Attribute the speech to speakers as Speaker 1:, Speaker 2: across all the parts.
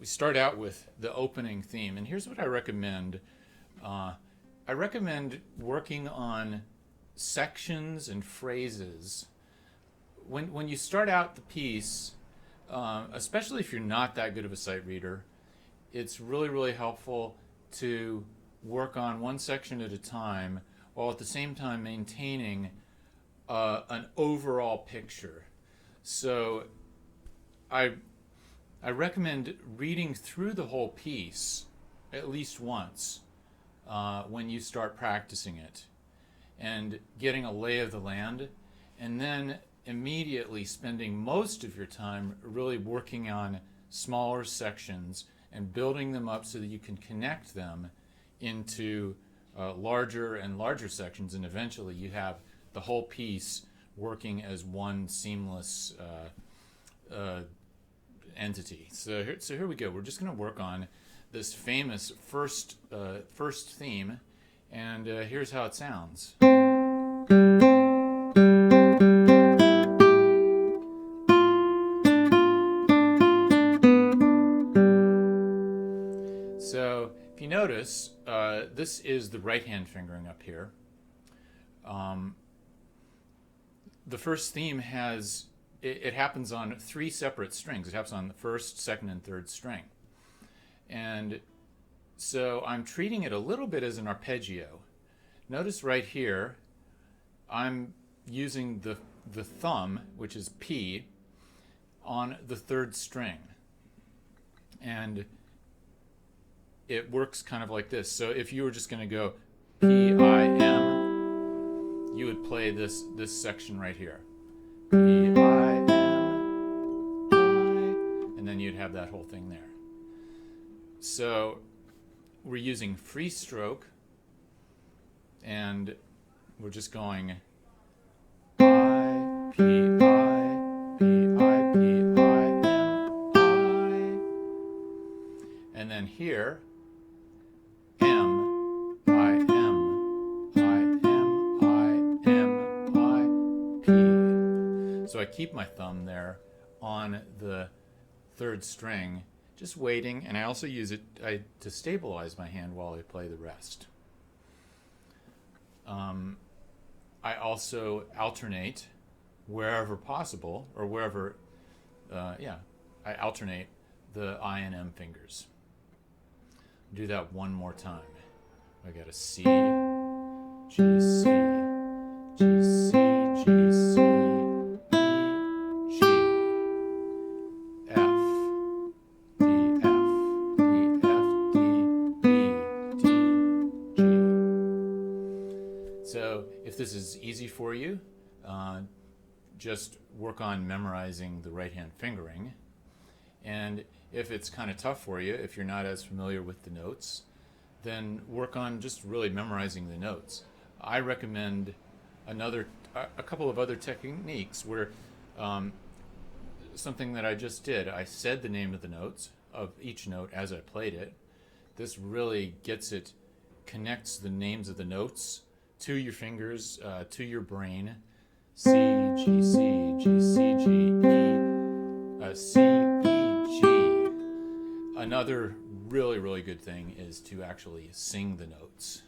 Speaker 1: we start out with the opening theme, and here's what I recommend. I recommend working on sections and phrases. When you start out the piece, especially if you're not that good of a sight reader, it's really, really helpful to work on one section at a time while at the same time maintaining an overall picture. So I recommend reading through the whole piece at least once when you start practicing it and getting a lay of the land, and then immediately spending most of your time really working on smaller sections and building them up so that you can connect them into larger and larger sections, and eventually you have the whole piece working as one seamless entity. So here we go. We're just going to work on this famous first theme, and here's how it sounds. So if you notice, this is the right hand fingering up here. The first theme has, it happens on 3 separate strings. It happens on the first, second, and third string. And so I'm treating it a little bit as an arpeggio. Notice right here, I'm using the thumb, which is P, on the third string. And it works kind of like this. So if you were just going to go P, I, M, you would play this section right here. P, I, M, I, and then you'd have that whole thing there. So we're using free stroke, and we're just going I, P, I, P, I, P, I, M, I. And then here, M, I, M, I, M, I, M, I, P. So I keep my thumb there on the third string, just waiting, and I also use it to stabilize my hand while I play the rest. I also alternate wherever possible, or wherever, I alternate the I and M fingers. Do that one more time. I got a C, G, C, G, C, G, C, E, G, F, D, F, D, F, D, B, D, G. So if this is easy for you, just work on memorizing the right hand fingering. And if it's kind of tough for you, if you're not as familiar with the notes, then work on just really memorizing the notes. I recommend a couple of other techniques where something that I just did, I said the name of the notes, of each note as I played it. This really connects the names of the notes to your fingers, to your brain. C, G, C, G, C, G, E, C, E, G. Another really, really good thing is to actually sing the notes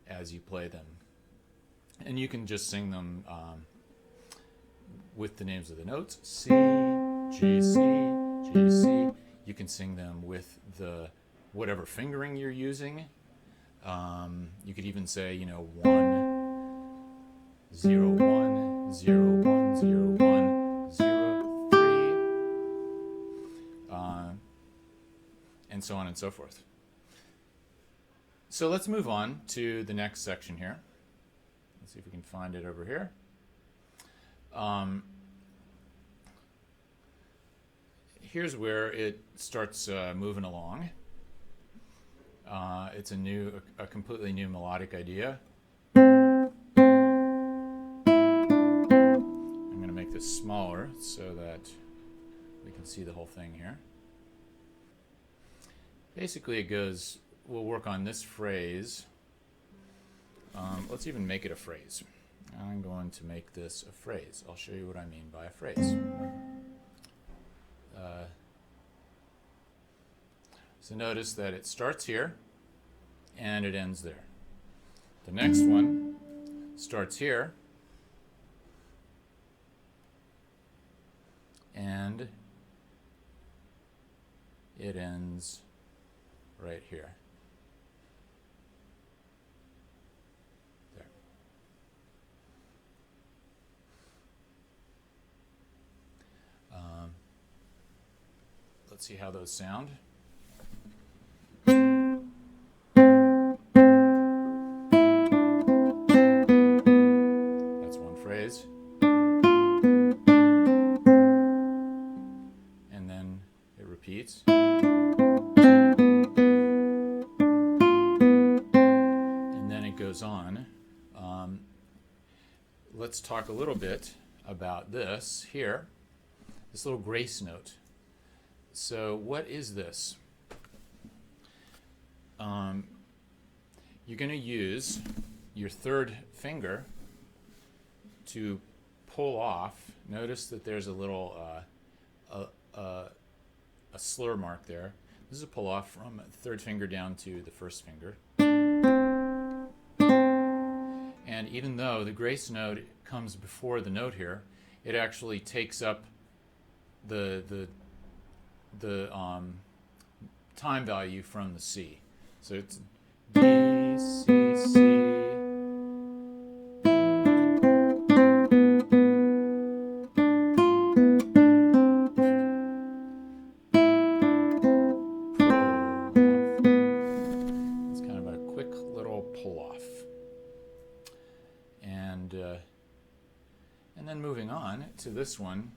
Speaker 1: as you play them. And you can just sing them with the names of the notes. C, G, C, G, C. You can sing them with whatever fingering you're using. You could even say, 1, 0, 1, 0, 1, 0, 1, 0, 3, and so on and so forth. So let's move on to the next section here. Let's see if we can find it over here. Here's where it starts moving along. It's a completely new melodic idea. I'm going to make this smaller so that we can see the whole thing here. Basically it goes, we'll work on this phrase. Let's even make it a phrase. I'm going to make this a phrase. I'll show you what I mean by a phrase. So notice that it starts here and it ends there. The next one starts here and it ends right here. There. Let's see how those sound. That's one phrase. And then it repeats. And then it goes on. Let's talk a little bit about this here, this little grace note. So what is this? You're going to use your third finger to pull off. Notice that there's a little a slur mark there. This is a pull off from the third finger down to the first finger. And even though the grace note comes before the note here, it actually takes up the time value from the C. So it's D, C, C. It's kind of a quick little pull-off. And then moving on to this one,